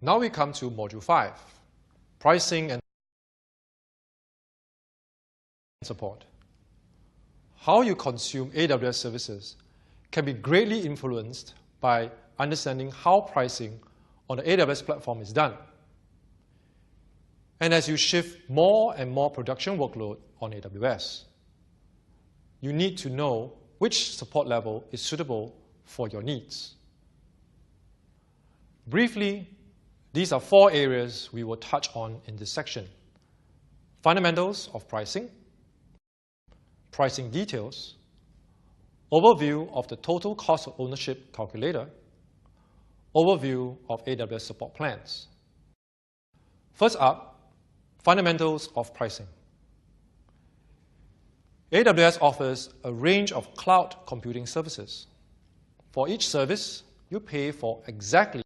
Now we come to Module 5, Pricing and Support. How you consume AWS services can be greatly influenced by understanding how pricing on the AWS platform is done. And as you shift more and more production workload on AWS, you need to know which support level is suitable for your needs. Briefly, these are 4 areas we will touch on in this section: fundamentals of pricing, pricing details, overview of the total cost of ownership calculator, overview of AWS support plans. First up, fundamentals of pricing. AWS offers a range of cloud computing services. For each service, you pay for exactly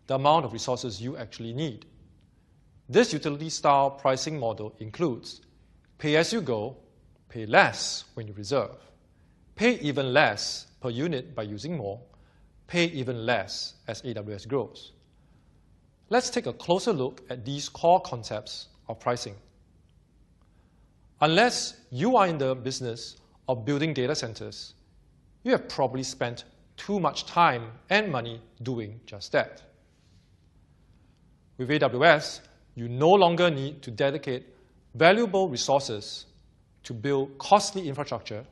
the amount of resources you actually need. This utility-style pricing model includes pay-as-you-go, pay less when you reserve, pay even less per unit by using more, pay even less as AWS grows. Let's take a closer look at these core concepts of pricing. Unless you are in the business of building data centers, you have probably spent too much time and money doing just that. With AWS, you no longer need to dedicate valuable resources to build costly infrastructure,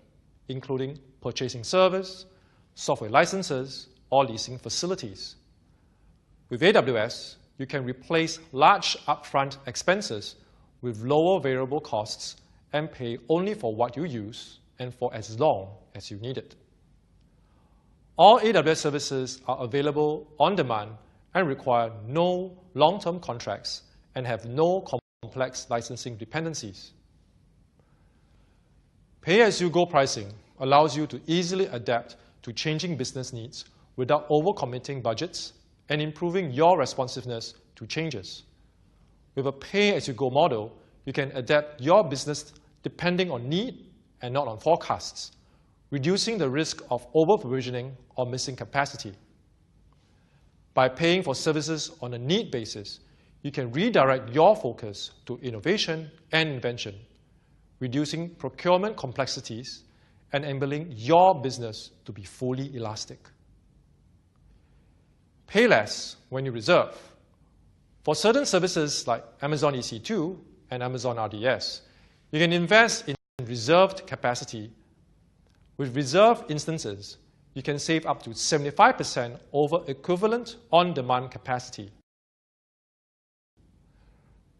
including purchasing servers, software licenses, or leasing facilities. With AWS, you can replace large upfront expenses with lower variable costs and pay only for what you use and for as long as you need it. All AWS services are available on demand and require no long-term contracts and have no complex licensing dependencies. Pay-as-you-go pricing allows you to easily adapt to changing business needs without overcommitting budgets and improving your responsiveness to changes. With a pay-as-you-go model, you can adapt your business depending on need and not on forecasts, reducing the risk of over-provisioning or missing capacity. By paying for services on a need basis, you can redirect your focus to innovation and invention, reducing procurement complexities and enabling your business to be fully elastic. Pay less when you reserve. For certain services like Amazon EC2 and Amazon RDS, you can invest in reserved capacity. With reserved instances, you can save up to 75% over equivalent on-demand capacity.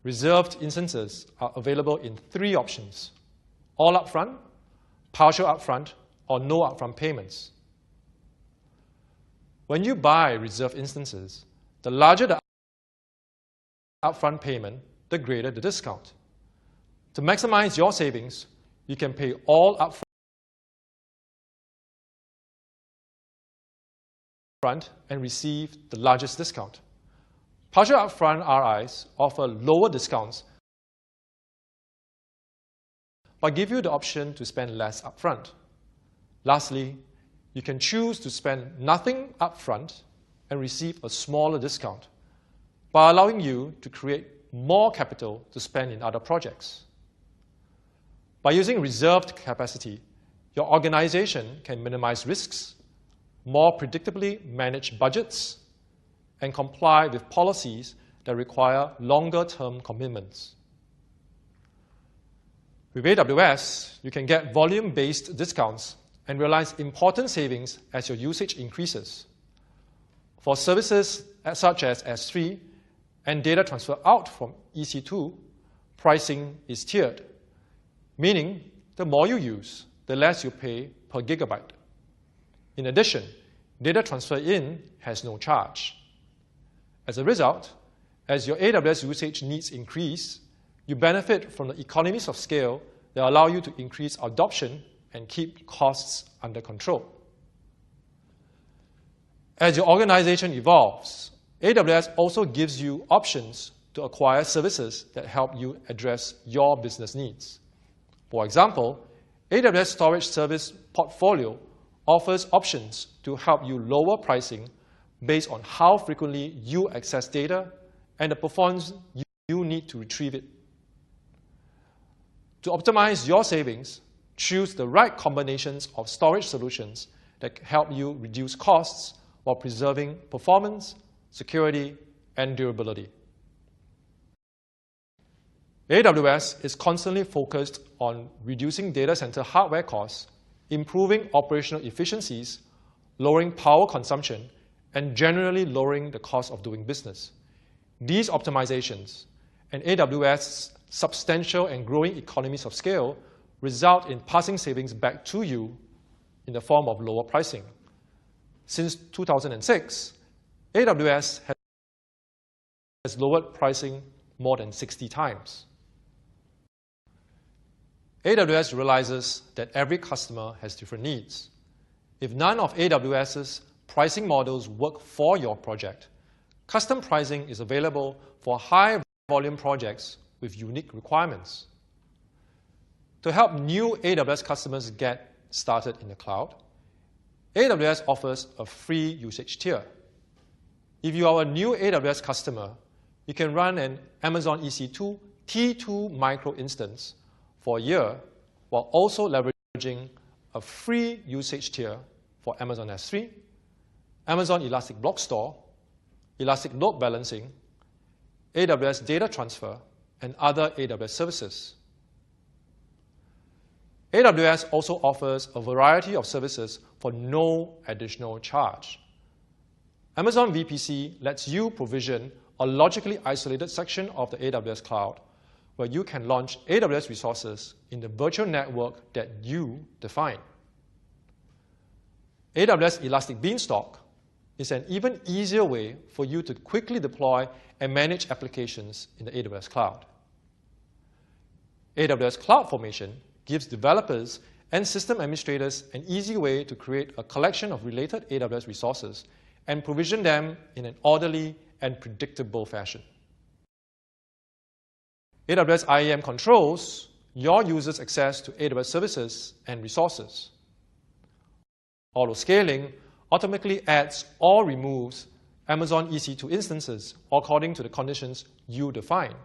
Reserved instances are available in 3 options: all upfront, partial upfront, or no upfront payments. When you buy reserved instances, the larger the upfront payment, the greater the discount. To maximize your savings, you can pay all upfront and receive the largest discount. Partial upfront RIs offer lower discounts but give you the option to spend less upfront. Lastly, you can choose to spend nothing upfront and receive a smaller discount by allowing you to create more capital to spend in other projects. By using reserved capacity, your organization can minimize risks, more predictably manage budgets, and comply with policies that require longer-term commitments. With AWS, you can get volume-based discounts and realize important savings as your usage increases. For services such as S3 and data transfer out from EC2, pricing is tiered, meaning the more you use, the less you pay per gigabyte. In addition, data transfer in has no charge. As a result, as your AWS usage needs increase, you benefit from the economies of scale that allow you to increase adoption and keep costs under control. As your organization evolves, AWS also gives you options to acquire services that help you address your business needs. For example, AWS Storage Service Portfolio offers options to help you lower pricing based on how frequently you access data and the performance you need to retrieve it. To optimize your savings, choose the right combinations of storage solutions that help you reduce costs while preserving performance, security, and durability. AWS is constantly focused on reducing data center hardware costs, improving operational efficiencies, lowering power consumption, and generally lowering the cost of doing business. These optimizations and AWS's substantial and growing economies of scale result in passing savings back to you in the form of lower pricing. Since 2006, AWS has lowered pricing more than 60 times. AWS realizes that every customer has different needs. If none of AWS's pricing models work for your project, custom pricing is available for high-volume projects with unique requirements. To help new AWS customers get started in the cloud, AWS offers a free usage tier. If you are a new AWS customer, you can run an Amazon EC2 T2 micro instance for a year while also leveraging a free usage tier for Amazon S3, Amazon Elastic Block Store, Elastic Load Balancing, AWS Data Transfer, and other AWS services. AWS also offers a variety of services for no additional charge. Amazon VPC lets you provision a logically isolated section of the AWS cloud where you can launch AWS resources in the virtual network that you define. AWS Elastic Beanstalk is an even easier way for you to quickly deploy and manage applications in the AWS cloud. AWS Cloudformation gives developers and system administrators an easy way to create a collection of related AWS resources and provision them in an orderly and predictable fashion. AWS IAM controls your users' access to AWS services and resources. Autoscaling automatically adds or removes Amazon EC2 instances according to the conditions you define.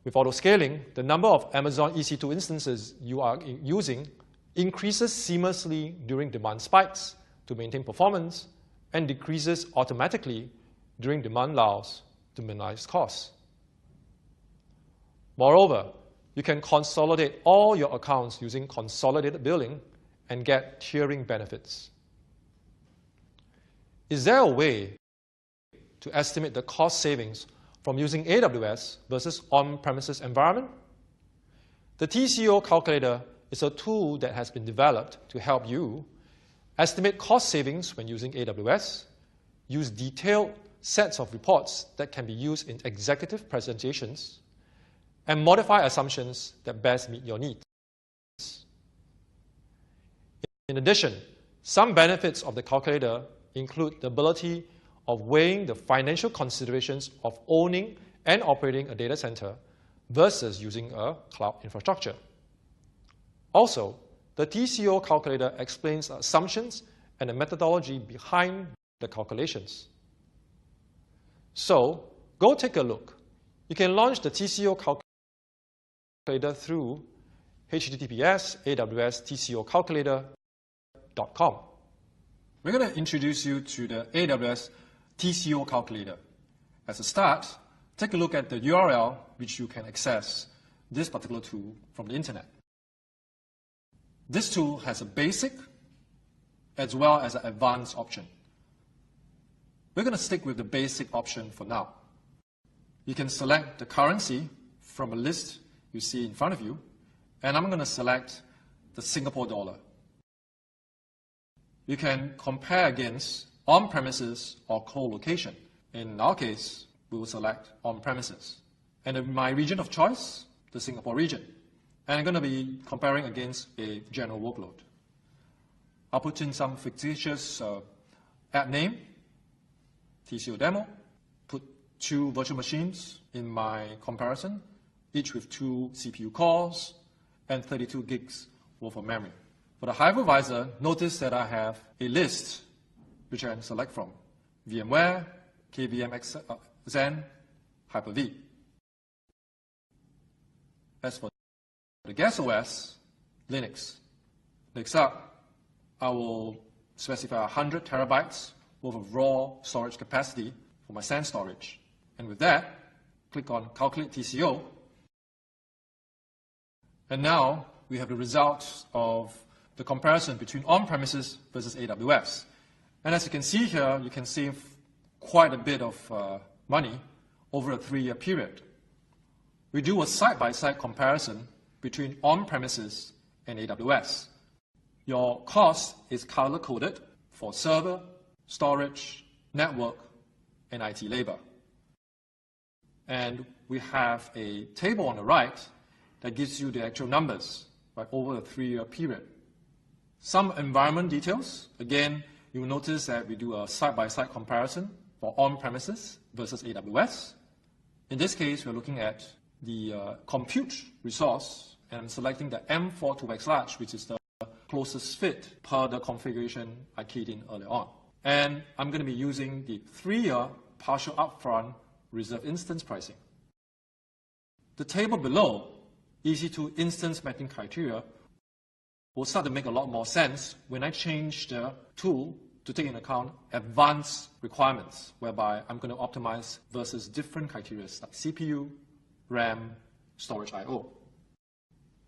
With autoscaling, the number of Amazon EC2 instances you are using increases seamlessly during demand spikes to maintain performance and decreases automatically during demand lulls to minimize costs. Moreover, you can consolidate all your accounts using consolidated billing and get tiering benefits. Is there a way to estimate the cost savings from using AWS versus on-premises environment? The TCO Calculator is a tool that has been developed to help you estimate cost savings when using AWS, use detailed sets of reports that can be used in executive presentations, and modify assumptions that best meet your needs. In addition, some benefits of the calculator include the ability of weighing the financial considerations of owning and operating a data center versus using a cloud infrastructure. Also, the TCO calculator explains the assumptions and the methodology behind the calculations. So, go take a look. You can launch the TCO calculator through https://awstcocalculator.com. We're going to introduce you to the AWS TCO Calculator. As a start, take a look at the URL which you can access this particular tool from the internet. This tool has a basic as well as an advanced option. We're going to stick with the basic option for now. You can select the currency from a list you see in front of you, and I'm going to select the Singapore dollar. You can compare against on-premises or co-location. In our case, we will select on-premises. And in my region of choice, the Singapore region. And I'm going to be comparing against a general workload. I'll put in some fictitious app name, TCO demo, put 2 virtual machines in my comparison, each with 2 CPU cores and 32 gigs worth of memory. For the hypervisor, notice that I have a list which I can select from: VMware, KVM-Xen, Hyper-V. As for the guest OS, Linux. Next up, I will specify 100 terabytes worth of raw storage capacity for my SAN storage. And with that, click on Calculate TCO. And now we have the results of the comparison between on-premises versus AWS. And as you can see here, you can save quite a bit of money over a 3-year period. We do a side-by-side comparison between on-premises and AWS. Your cost is color-coded for server, storage, network, and IT labor. And we have a table on the right that gives you the actual numbers over a 3-year period. Some environment details. Again, you will notice that we do a side-by-side comparison for on-premises versus AWS. In this case, we're looking at the compute resource, and I'm selecting the M42X large, which is the closest fit per the configuration I keyed in earlier on. And I'm going to be using the 3-year partial upfront reserve instance pricing. The table below, EC2 instance mapping criteria, will start to make a lot more sense when I change the tool to take into account advanced requirements, whereby I'm going to optimize versus different criteria like CPU, RAM, storage I/O.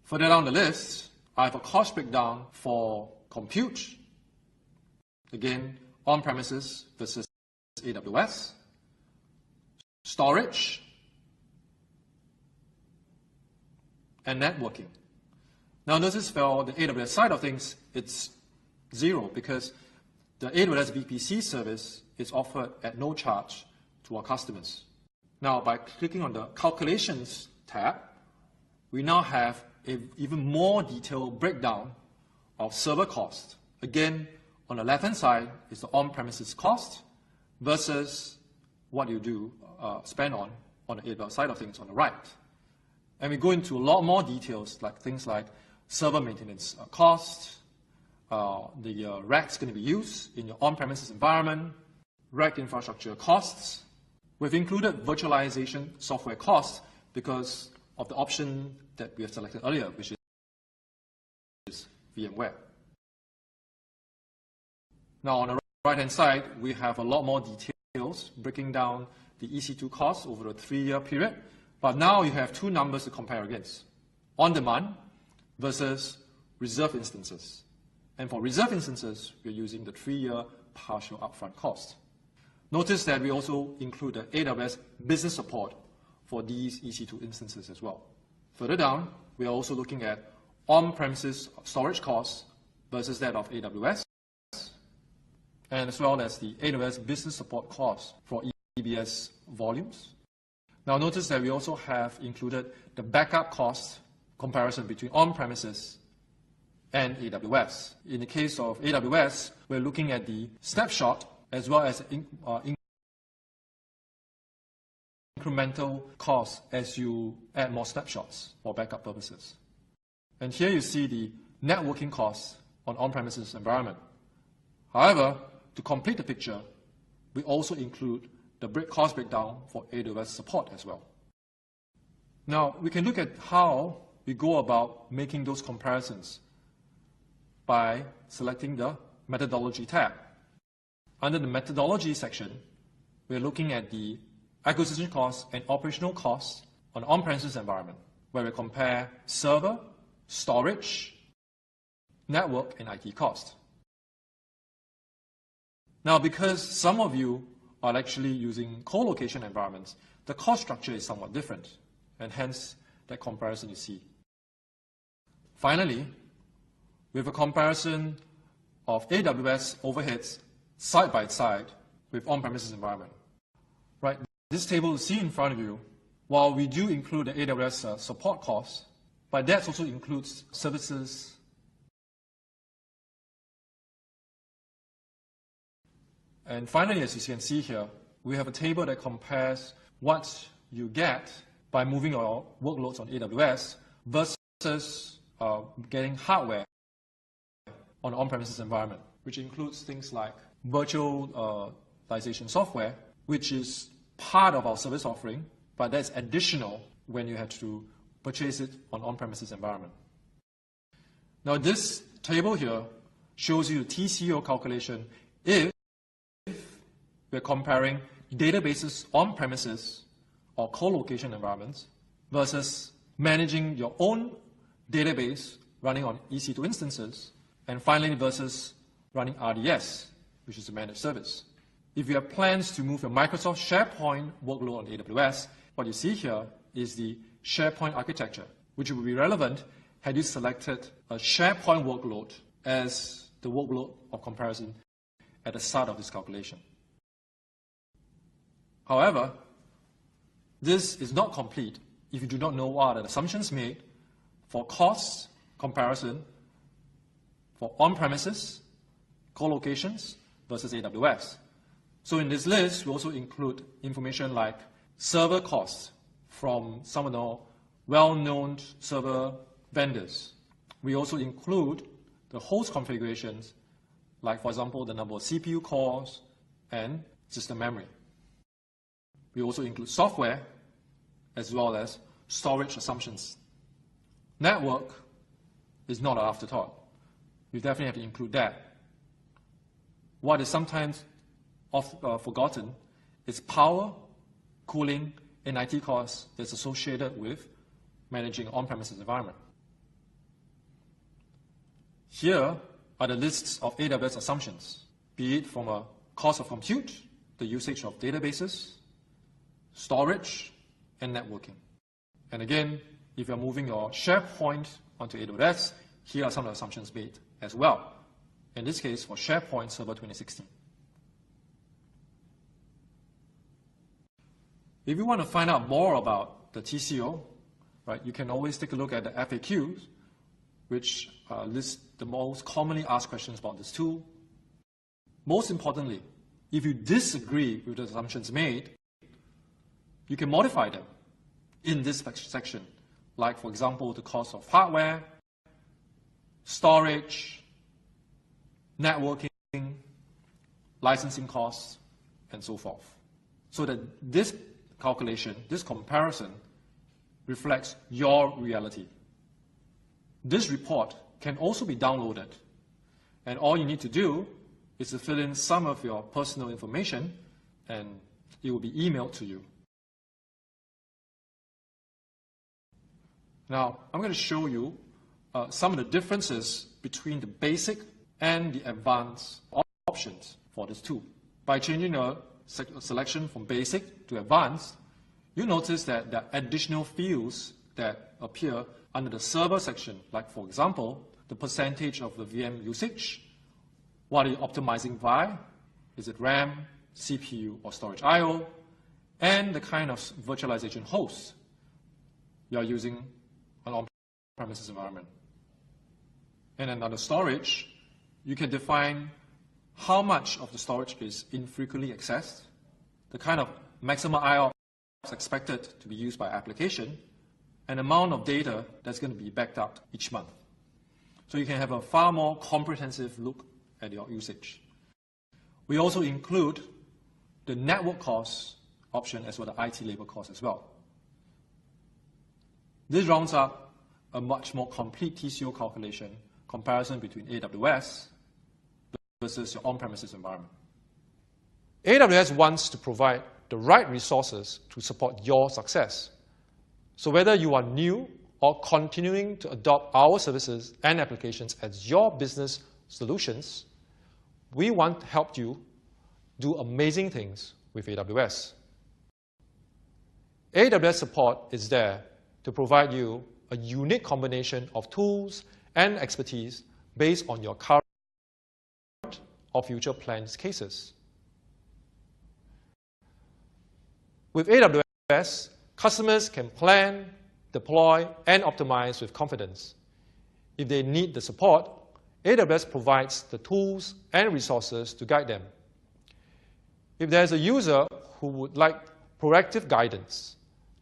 Further down the list, I have a cost breakdown for compute, again, on-premises versus AWS, storage, and networking. Now notice for the AWS side of things, it's 0 because the AWS VPC service is offered at no charge to our customers. Now by clicking on the Calculations tab, we now have an even more detailed breakdown of server cost. Again, on the left-hand side is the on-premises cost versus what you do spend on the AWS side of things on the right. And we go into a lot more details, like things like server maintenance cost, the racks going to be used in your on-premises environment, rack infrastructure costs. We've included virtualization software costs because of the option that we have selected earlier, which is VMware. Now on the right-hand side, we have a lot more details breaking down the EC2 costs over a 3-year period. But now you have 2 numbers to compare against: on-demand versus reserve instances. And for reserve instances, we're using the 3-year partial upfront cost. Notice that we also include the AWS business support for these EC2 instances as well. Further down, we are also looking at on-premises storage costs versus that of AWS, and as well as the AWS business support costs for EBS volumes. Now notice that we also have included the backup cost comparison between on-premises and AWS. In the case of AWS, we're looking at the snapshot as well as incremental costs as you add more snapshots for backup purposes. And here you see the networking costs on on-premises environment. However, to complete the picture, we also include the cost breakdown for AWS support as well. Now, we can look at how we go about making those comparisons by selecting the Methodology tab. Under the Methodology section, we're looking at the acquisition costs and operational costs on on-premises environment, where we compare server, storage, network, and IT cost. Now, because some of you are actually using co-location environments, the cost structure is somewhat different, and hence that comparison you see. Finally, we have a comparison of AWS overheads side by side with on-premises environment. Right, this table you see in front of you, while we do include the AWS support costs, but that also includes services, and finally, as you can see here, we have a table that compares what you get by moving your workloads on AWS versus getting hardware on an on-premises environment, which includes things like virtualization software, which is part of our service offering, but that's additional when you have to purchase it on-premises environment. Now this table here shows you the TCO calculation if we're comparing databases on-premises or co-location environments versus managing your own database running on EC2 instances, and finally versus running RDS, which is a managed service. If you have plans to move your Microsoft SharePoint workload on AWS, what you see here is the SharePoint architecture, which will be relevant had you selected a SharePoint workload as the workload of comparison at the start of this calculation. However, this is not complete if you do not know what are the assumptions made for cost comparison for on-premises, co-locations versus AWS. So in this list, we also include information like server costs from some of the well-known server vendors. We also include the host configurations, like, for example, the number of CPU cores and system memory. We also include software as well as storage assumptions. Network is not an afterthought. You definitely have to include that. What is sometimes forgotten is power, cooling, and IT costs that's associated with managing on-premises environment. Here are the lists of AWS assumptions, be it from a cost of compute, the usage of databases, storage, and networking. And again, if you're moving your SharePoint onto AWS, here are some of the assumptions made as well. In this case, for SharePoint Server 2016. If you want to find out more about the TCO, right, you can always take a look at the FAQs, which list the most commonly asked questions about this tool. Most importantly, if you disagree with the assumptions made, you can modify them in this section, like, for example, the cost of hardware, storage, networking, licensing costs, and so forth. So that this calculation, this comparison, reflects your reality. This report can also be downloaded, and all you need to do is to fill in some of your personal information, and it will be emailed to you. Now, I'm going to show you some of the differences between the basic and the advanced options for this tool. By changing the selection from basic to advanced, you notice that there are additional fields that appear under the server section, like, for example, the percentage of the VM usage, what are you optimizing by, is it RAM, CPU, or storage I/O, and the kind of virtualization host you are using an on-premises environment. And then under storage, you can define how much of the storage is infrequently accessed, the kind of maximum I/O expected to be used by application, and amount of data that's going to be backed up each month. So you can have a far more comprehensive look at your usage. We also include the network costs option as well as the IT labor costs as well. This rounds up a much more complete TCO calculation comparison between AWS versus your on-premises environment. AWS wants to provide the right resources to support your success. So whether you are new or continuing to adopt our services and applications as your business solutions, we want to help you do amazing things with AWS. AWS support is there to provide you a unique combination of tools and expertise based on your current or future plans cases. With AWS, customers can plan, deploy, and optimize with confidence. If they need the support, AWS provides the tools and resources to guide them. If there's a user who would like proactive guidance,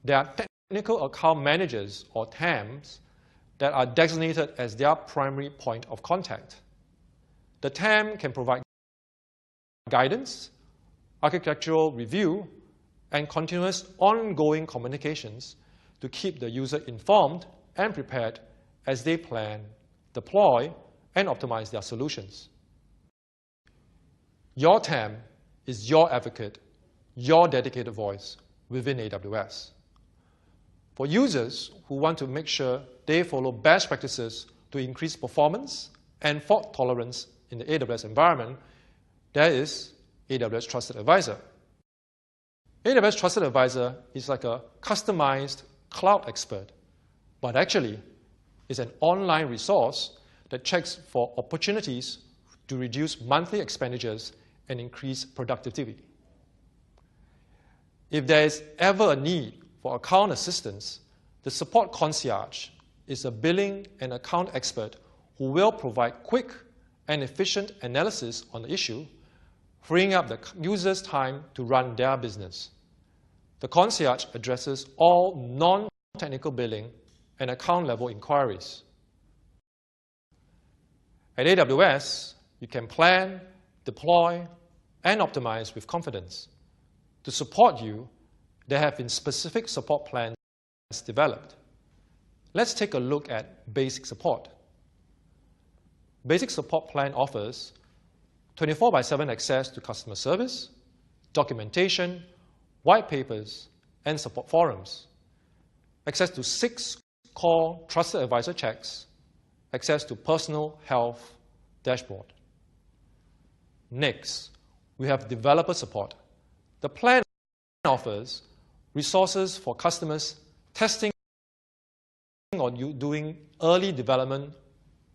there are technical account managers or TAMs that are designated as their primary point of contact. The TAM can provide guidance, architectural review, and continuous ongoing communications to keep the user informed and prepared as they plan, deploy, and optimize their solutions. Your TAM is your advocate, your dedicated voice within AWS. For users who want to make sure they follow best practices to increase performance and fault tolerance in the AWS environment, there is AWS Trusted Advisor. AWS Trusted Advisor is like a customized cloud expert, but actually is an online resource that checks for opportunities to reduce monthly expenditures and increase productivity. If there is ever a need for account assistance, the Support Concierge is a billing and account expert who will provide quick and efficient analysis on the issue, freeing up the user's time to run their business. The Concierge addresses all non-technical billing and account-level inquiries. At AWS, you can plan, deploy, and optimize with confidence. To support you, there have been specific support plans developed. Let's take a look at Basic Support. Basic Support Plan offers 24/7 access to customer service, documentation, white papers, and support forums, access to 6 core Trusted Advisor checks, access to personal health dashboard. Next, we have developer support. The plan offers resources for customers testing or doing early development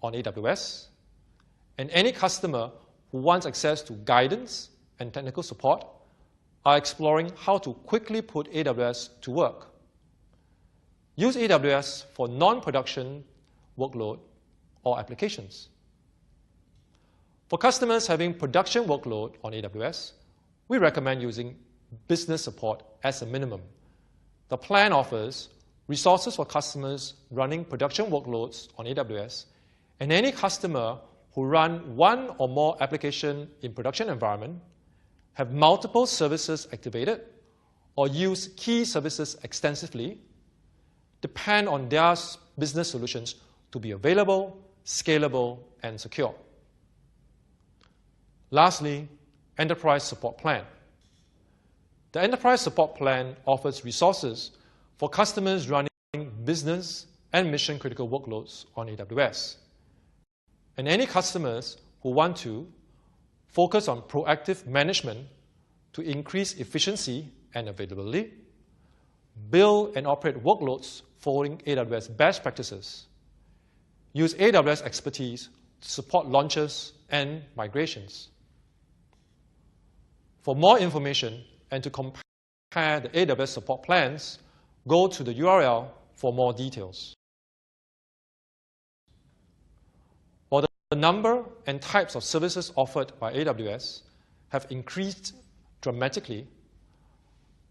on AWS, and any customer who wants access to guidance and technical support are exploring how to quickly put AWS to work. Use AWS for non-production workload or applications. For customers having production workload on AWS, we recommend using business support as a minimum. The plan offers resources for customers running production workloads on AWS, and any customer who run one or more applications in production environment, have multiple services activated, or use key services extensively, depend on their business solutions to be available, scalable, and secure. Lastly, Enterprise Support Plan. The Enterprise Support Plan offers resources for customers running business and mission-critical workloads on AWS. And any customers who want to focus on proactive management to increase efficiency and availability, build and operate workloads following AWS best practices, use AWS expertise to support launches and migrations. For more information and to compare the AWS support plans, go to the URL for more details. While the number and types of services offered by AWS have increased dramatically,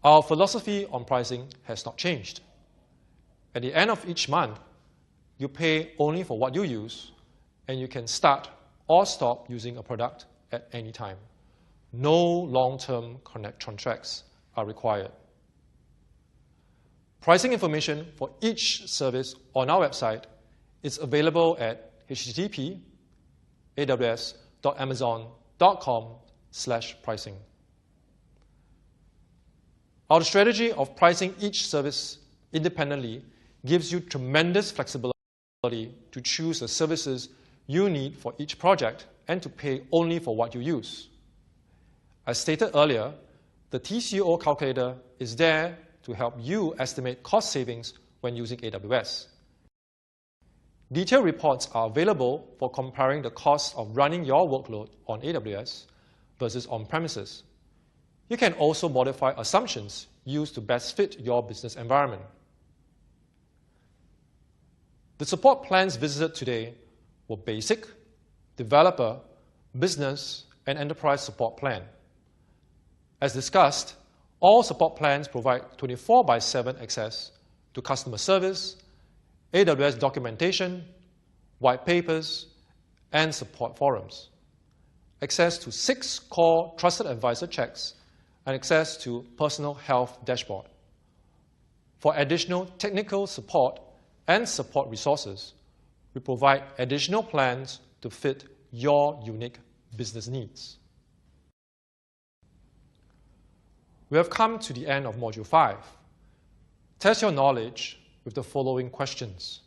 our philosophy on pricing has not changed. At the end of each month, you pay only for what you use, and you can start or stop using a product at any time. No long-term contracts are required. Pricing information for each service on our website is available at http://aws.amazon.com/pricing. Our strategy of pricing each service independently gives you tremendous flexibility to choose the services you need for each project and to pay only for what you use. As stated earlier, the TCO Calculator is there to help you estimate cost savings when using AWS. Detailed reports are available for comparing the cost of running your workload on AWS versus on-premises. You can also modify assumptions used to best fit your business environment. The support plans visited today were Basic, Developer, Business, and Enterprise Support Plan. As discussed, all support plans provide 24/7 access to customer service, AWS documentation, white papers, and support forums. access to 6 core trusted advisor checks, and access to personal health dashboard. For additional technical support and support resources, we provide additional plans to fit your unique business needs. We have come to the end of Module 5. Test your knowledge with the following questions.